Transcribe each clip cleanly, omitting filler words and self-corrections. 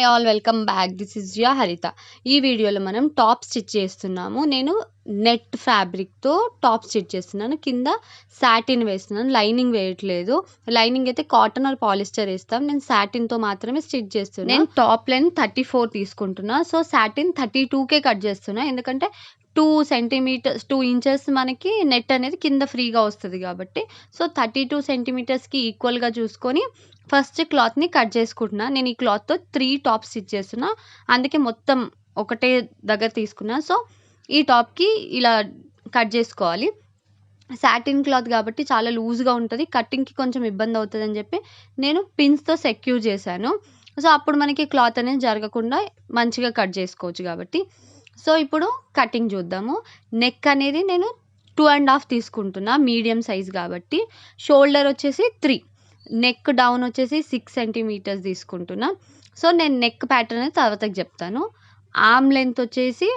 Hi all, welcome back. This is Jiya Haritha. ఈ వీడియోలో మనం టాప్ స్టిచ్ చేస్తున్నాము. నేను నెట్ ఫ్యాబ్రిక్తో టాప్ స్టిచ్ చేస్తున్నాను. కింద సాటిన్ వేస్తున్నాను, లైనింగ్ వేయట్లేదు. లైనింగ్ అయితే కాటన్ ఆర్ పాలిస్టర్ వేస్తాం. నేను సాటిన్తో మాత్రమే స్టిచ్ చేస్తున్నాను. నేను టాప్ లెంత్ 34 తీసుకుంటున్నా. సో సాటిన్ 32కే కట్ చేస్తున్నా, ఎందుకంటే 2 సెంటీమీటర్స్ 2 ఇంచెస్ మనకి నెట్ అనేది కింద ఫ్రీగా వస్తుంది కాబట్టి. సో 32 సెంటీమీటర్స్కి ఈక్వల్గా చూసుకొని ఫస్ట్ క్లాత్ని కట్ చేసుకుంటున్నా. నేను ఈ క్లాత్తో 3 టాప్స్ స్టిచ్ చేస్తున్నా, అందుకే మొత్తం ఒకటే దగ్గర తీసుకున్నా. సో ఈ టాప్కి ఇలా కట్ చేసుకోవాలి. సాటిన్ క్లాత్ కాబట్టి చాలా లూజ్గా ఉంటుంది, కటింగ్కి కొంచెం ఇబ్బంది అవుతుంది అని చెప్పి నేను పిన్స్తో సెక్యూర్ చేశాను. సో అప్పుడు మనకి క్లాత్ అనేది జరగకుండా మంచిగా కట్ చేసుకోవచ్చు కాబట్టి. సో ఇప్పుడు కటింగ్ చూద్దాము. నెక్ అనేది నేను 2.5 తీసుకుంటున్నా, మీడియం సైజ్ కాబట్టి. షోల్డర్ వచ్చేసి 3, నెక్ డౌన్ వచ్చేసి 6 సెంటీమీటర్స్ తీసుకుంటున్నా. సో నేను నెక్ ప్యాటర్న్ అనేది తర్వాతకి చెప్తాను. ఆర్మ్ లెంత్ వచ్చేసి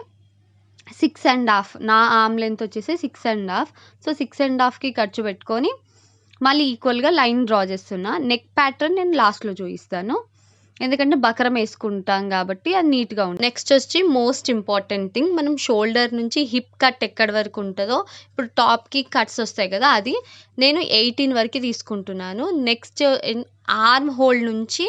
6.5, నా ఆర్మ్ లెంత్ వచ్చేసి 6.5. సో 6.5కి ఖర్చు పెట్టుకొని మళ్ళీ ఈక్వల్గా లైన్ డ్రా చేస్తున్నా. నెక్ ప్యాటర్న్ నేను లాస్ట్లో చూపిస్తాను, ఎందుకంటే బకరం వేసుకుంటాం కాబట్టి అది నీట్గా ఉంటుంది. నెక్స్ట్ వచ్చి మోస్ట్ ఇంపార్టెంట్ థింగ్, మనం షోల్డర్ నుంచి హిప్ కట్ ఎక్కడి వరకు ఉంటుందో, ఇప్పుడు టాప్కి కట్స్ వస్తాయి కదా, అది నేను 18 వరకు తీసుకుంటున్నాను. నెక్స్ట్ ఆర్మ్ హోల్ నుంచి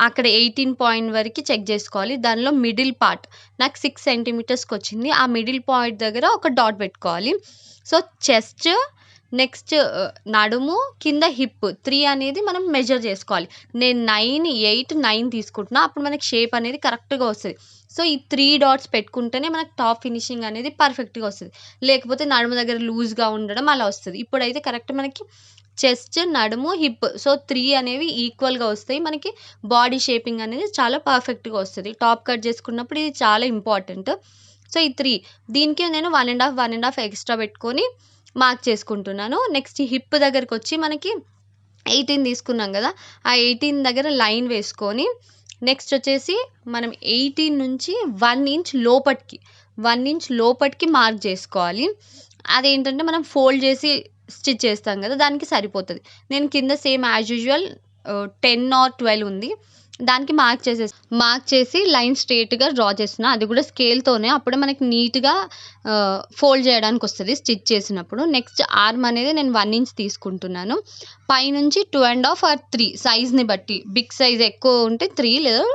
అక్కడ 18 పాయింట్ వరకు చెక్ చేసుకోవాలి. దానిలో మిడిల్ పార్ట్ నాకు 6 సెంటీమీటర్స్కి వచ్చింది. ఆ మిడిల్ పాయింట్ దగ్గర ఒక డాట్ పెట్టుకోవాలి. సో చెస్ట్, నెక్స్ట్ నడుము, కింద హిప్ 3 అనేది మనం మెజర్ చేసుకోవాలి. నేను 9, 8, 9 తీసుకుంటున్నా, అప్పుడు మనకి షేప్ అనేది కరెక్ట్గా వస్తుంది. సో ఈ 3 డాట్స్ పెట్టుకుంటేనే మనకు టాప్ ఫినిషింగ్ అనేది పర్ఫెక్ట్గా వస్తుంది, లేకపోతే నడుము దగ్గర లూజ్గా ఉండడం అలా వస్తుంది. ఇప్పుడైతే కరెక్ట్ మనకి చెస్ట్, నడుము, హిప్, సో 3 అనేవి ఈక్వల్గా వస్తాయి. మనకి బాడీ షేపింగ్ అనేది చాలా పర్ఫెక్ట్గా వస్తుంది. టాప్ కట్ చేసుకున్నప్పుడు ఇది చాలా ఇంపార్టెంట్. సో ఈ 3, దీనికి నేను 1.5 ఎక్స్ట్రా పెట్టుకొని మార్క్ చేసుకుంటున్నాను. నెక్స్ట్ హిప్ దగ్గరకు వచ్చి మనకి 18 తీసుకున్నాం కదా, ఆ 18 దగ్గర లైన్ వేసుకొని నెక్స్ట్ వచ్చేసి మనం 18 నుంచి 1 ఇంచ్ లోపటికి మార్క్ చేసుకోవాలి. అదేంటంటే మనం ఫోల్డ్ చేసి స్టిచ్ చేస్తాం కదా, దానికి సరిపోతుంది. నేను కింద సేమ్ యాజ్ యూజువల్ 10 or 12 ఉంది, దానికి మార్క్ చేసి లైన్ స్ట్రేట్గా డ్రా చేస్తున్నా. అది కూడా స్కేల్తోనే, అప్పుడే మనకి నీట్గా ఫోల్డ్ చేయడానికి వస్తుంది స్టిచ్ చేసినప్పుడు. నెక్స్ట్ ఆర్మ్ అనేది నేను 1 ఇంచ్ తీసుకుంటున్నాను. పైనుంచి 2.5 or 3 సైజ్ని బట్టి, బిగ్ సైజ్ ఎక్కువ ఉంటే 3 లేదా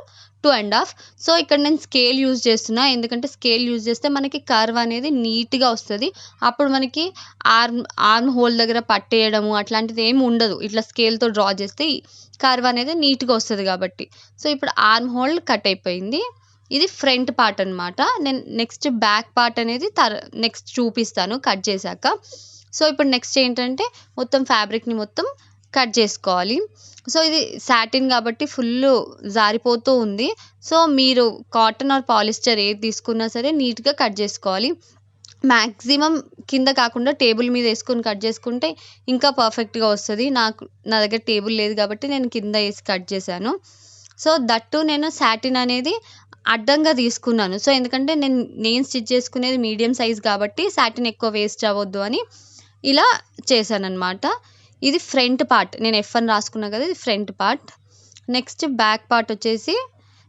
2.5. సో ఇక్కడ నేను స్కేల్ యూజ్ చేస్తున్నా, ఎందుకంటే స్కేల్ యూజ్ చేస్తే మనకి కర్వ్ అనేది నీట్గా వస్తుంది. అప్పుడు మనకి ఆర్మ్ హోల్ దగ్గర పట్టేయడము అట్లాంటిది ఏమి ఉండదు. ఇట్లా స్కేల్తో డ్రా చేస్తే కర్వ్ అనేది నీట్గా వస్తుంది కాబట్టి. సో ఇప్పుడు ఆర్మ్ హోల్ కట్ అయిపోయింది. ఇది ఫ్రంట్ పార్ట్ అనమాట. నేను నెక్స్ట్ బ్యాక్ పార్ట్ అనేది నెక్స్ట్ చూపిస్తాను కట్ చేశాక. సో ఇప్పుడు నెక్స్ట్ ఏంటంటే మొత్తం ఫ్యాబ్రిక్ని మొత్తం కట్ చేసుకోవాలి. సో ఇది సాటిన్ కాబట్టి ఫుల్ జారిపోతూ ఉంది. సో మీరు కాటన్ ఆర్ పాలిస్టర్ ఏది తీసుకున్నా సరే నీట్గా కట్ చేసుకోవాలి. మ్యాక్సిమం కింద కాకుండా టేబుల్ మీద వేసుకొని కట్ చేసుకుంటే ఇంకా పర్ఫెక్ట్గా వస్తుంది. నా దగ్గర టేబుల్ లేదు కాబట్టి నేను కింద వేసి కట్ చేశాను. సో దట్టు నేను సాటిన్ అనేది అడ్డంగా తీసుకున్నాను. సో ఎందుకంటే నేను స్టిచ్ చేసుకునేది మీడియం సైజ్ కాబట్టి సాటిన్ ఎక్కువ వేస్ట్ అవ్వద్దు అని ఇలా చేశాను అనమాట. ఇది ఫ్రంట్ పార్ట్, నేను F1 రాసుకున్నా కదా, ఇది front part. Next back part వచ్చేసి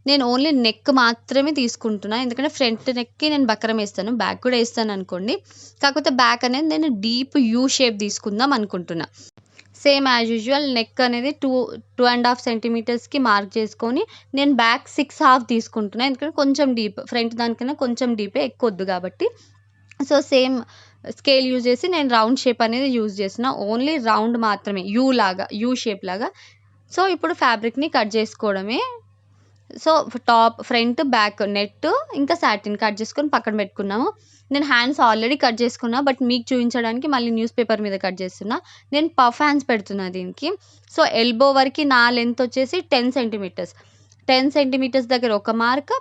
నేను ఓన్లీ నెక్ మాత్రమే తీసుకుంటున్నా, ఎందుకంటే ఫ్రంట్ నెక్కి నేను బకరం వేస్తాను, బ్యాక్ కూడా వేస్తాను అనుకోండి. కాకపోతే బ్యాక్ అనేది నేను డీప్ యూ షేప్ తీసుకుందాం అనుకుంటున్నా. సేమ్ యాజ్ యూజువల్ నెక్ అనేది 2.5 సెంటీమీటర్స్కి మార్క్ చేసుకొని నేను బ్యాక్ 6.5 తీసుకుంటున్నా, ఎందుకంటే కొంచెం డీప్, ఫ్రంట్ దానికన్నా కొంచెం డీపే, ఎక్కువ వద్దు కాబట్టి. సో సేమ్ స్కేల్ యూజ్ చేసి నేను రౌండ్ షేప్ అనేది యూజ్ చేసిన, ఓన్లీ రౌండ్ మాత్రమే, యూ షేప్ లాగా. సో ఇప్పుడు ఫ్యాబ్రిక్ని కట్ చేసుకోవడమే. So top, front, back, net ఇంకా సాటిన్ కట్ చేసుకొని పక్కన పెట్టుకున్నాము. నేను హ్యాండ్స్ ఆల్రెడీ కట్ చేసుకున్నా, బట్ మీకు చూపించడానికి మళ్ళీ న్యూస్ పేపర్ మీద కట్ చేస్తున్నా. నేను పఫ్ హ్యాండ్స్ పెడుతున్నా దీనికి. సో ఎల్బో వరకు నా లెంత్ వచ్చేసి 10 సెంటీమీటర్స్. 10 సెంటీమీటర్స్ దగ్గర ఒక మార్క్.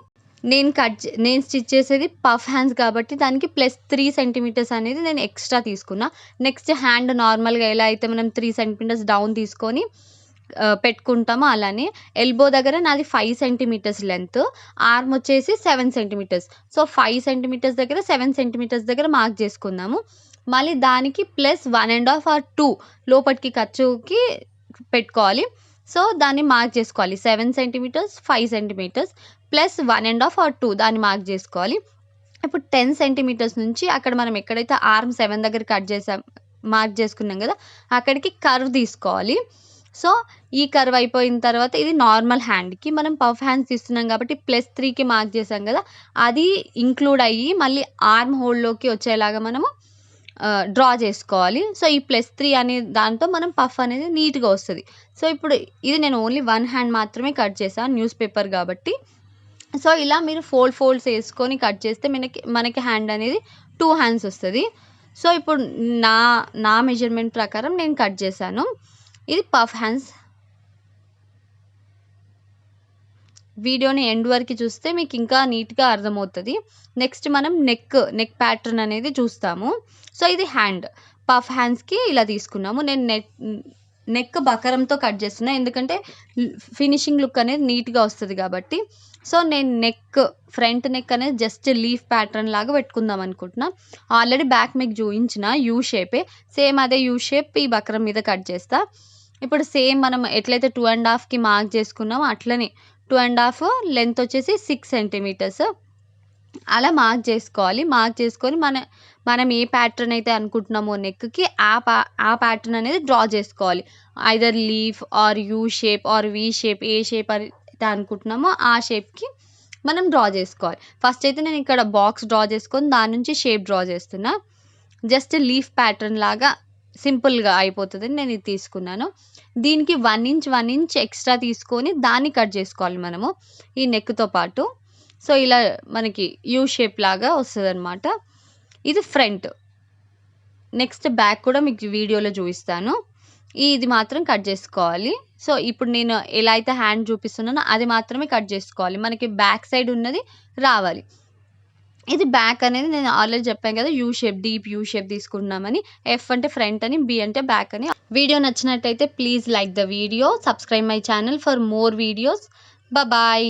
నేను స్టిచ్ చేసేది పఫ్ హ్యాండ్స్ కాబట్టి దానికి +3 సెంటీమీటర్స్ అనేది నేను ఎక్స్ట్రా తీసుకున్నా. నెక్స్ట్ హ్యాండ్ నార్మల్గా ఎలా అయితే మనం 3 సెంటీమీటర్స్ డౌన్ తీసుకొని పెట్టుకుంటామో అలానే ఎల్బో దగ్గర నాది 5 సెంటీమీటర్స్ లెంత్, ఆర్మ్ వచ్చేసి 7 సెంటీమీటర్స్. సో 5 సెంటీమీటర్స్ దగ్గర 7 సెంటీమీటర్స్ దగ్గర మార్క్ చేసుకుందాము. మళ్ళీ దానికి +1.5 or 2 లోపటికి ఖర్చుకి పెట్టుకోవాలి. సో దాన్ని మార్క్ చేసుకోవాలి. 7 సెంటీమీటర్స్, 5 సెంటీమీటర్స్ ప్లస్ 1.5 ఆర్ 2 దాన్ని మార్క్ చేసుకోవాలి. ఇప్పుడు 10 సెంటీమీటర్స్ నుంచి అక్కడ మనం ఎక్కడైతే ఆర్మ్ 7 దగ్గర కట్ చేసాం మార్క్ చేసుకున్నాం కదా, అక్కడికి కర్వ్ తీసుకోవాలి. సో ఈ కర్వ్ అయిపోయిన తర్వాత ఇది నార్మల్ హ్యాండ్కి, మనం పఫ్ హ్యాండ్స్ తీస్తున్నాం కాబట్టి +3కి మార్క్ చేసాం కదా, అది ఇంక్లూడ్ అయ్యి మళ్ళీ ఆర్మ్ హోల్లోకి వచ్చేలాగా మనము డ్రా చేసుకోవాలి. సో ఈ +3 అనే దాంతో మనం పఫ్ అనేది నీట్గా వస్తుంది. సో ఇప్పుడు ఇది నేను ఓన్లీ 1 హ్యాండ్ మాత్రమే కట్ చేశాను, న్యూస్ పేపర్ కాబట్టి. సో ఇలా మీరు ఫోల్డ్స్ వేసుకొని కట్ చేస్తే మనకి హ్యాండ్ అనేది 2 హ్యాండ్స్ వస్తుంది. సో ఇప్పుడు నా మెజర్మెంట్ ప్రకారం నేను కట్ చేశాను. ఇది పఫ్ హ్యాండ్స్. వీడియోని ఎండ్ వరకు చూస్తే మీకు ఇంకా నీట్గా అర్థమవుతుంది. నెక్స్ట్ మనం నెక్ ప్యాటర్న్ అనేది చూస్తాము. సో ఇది హ్యాండ్, పఫ్ హ్యాండ్స్కి ఇలా తీసుకున్నాము. నేను నెక్ బకరంతో కట్ చేస్తున్నా, ఎందుకంటే ఫినిషింగ్ లుక్ అనేది నీట్గా వస్తుంది కాబట్టి. సో నేను ఫ్రంట్ నెక్ అనేది జస్ట్ లీఫ్ ప్యాటర్న్ లాగా పెట్టుకుందాం అనుకుంటున్నా. ఆల్రెడీ బ్యాక్ మీకు చూపించిన యూ షేపే, సేమ్ అదే యూ షేప్ ఈ బకరం మీద కట్ చేస్తా. ఇప్పుడు సేమ్ మనం ఎట్లయితే 2.5కి మార్క్ చేసుకున్నామో అట్లనే 2.5 లెంత్ వచ్చేసి 6 సెంటీమీటర్స్ అలా మార్క్ చేసుకోవాలి. మార్క్ చేసుకొని మనం ఏ ప్యాటర్న్ అయితే అనుకుంటున్నామో నెక్కి ఆ ప్యాటర్న్ అనేది డ్రా చేసుకోవాలి. Either leaf or U shape or V shape, ఏ షేప్ అయితే అనుకుంటున్నామో ఆ షేప్కి మనం డ్రా చేసుకోవాలి. ఫస్ట్ అయితే నేను ఇక్కడ బాక్స్ డ్రా చేసుకొని దాని నుంచి షేప్ డ్రా చేస్తున్నా. జస్ట్ లీఫ్ ప్యాటర్న్ లాగా సింపుల్గా అయిపోతుందని నేను ఇది తీసుకున్నాను. దీనికి 1 ఇంచ్ ఎక్స్ట్రా తీసుకొని దాన్ని కట్ చేసుకోవాలి మనము ఈ నెక్తో పాటు. సో ఇలా మనకి యూ షేప్ లాగా వస్తుంది అనమాట. ఇది ఫ్రంట్. నెక్స్ట్ బ్యాక్ కూడా మీకు వీడియోలో చూపిస్తాను. ఇది మాత్రం కట్ చేసుకోవాలి. సో ఇప్పుడు నేను ఎలా అయితే హ్యాండ్ చూపిస్తున్నానో అది మాత్రమే కట్ చేసుకోవాలి, మనకి బ్యాక్ సైడ్ ఉన్నది రావాలి. ఇది బ్యాక్ అనేది నేను ఆల్రెడీ చెప్పాను కదా, U shape, deep U shape తీసుకున్నామని. ఎఫ్ అంటే ఫ్రంట్ అని, బి అంటే బ్యాక్ అని. వీడియో నచ్చినట్టయితే please like the video, subscribe my channel for more videos. Bye.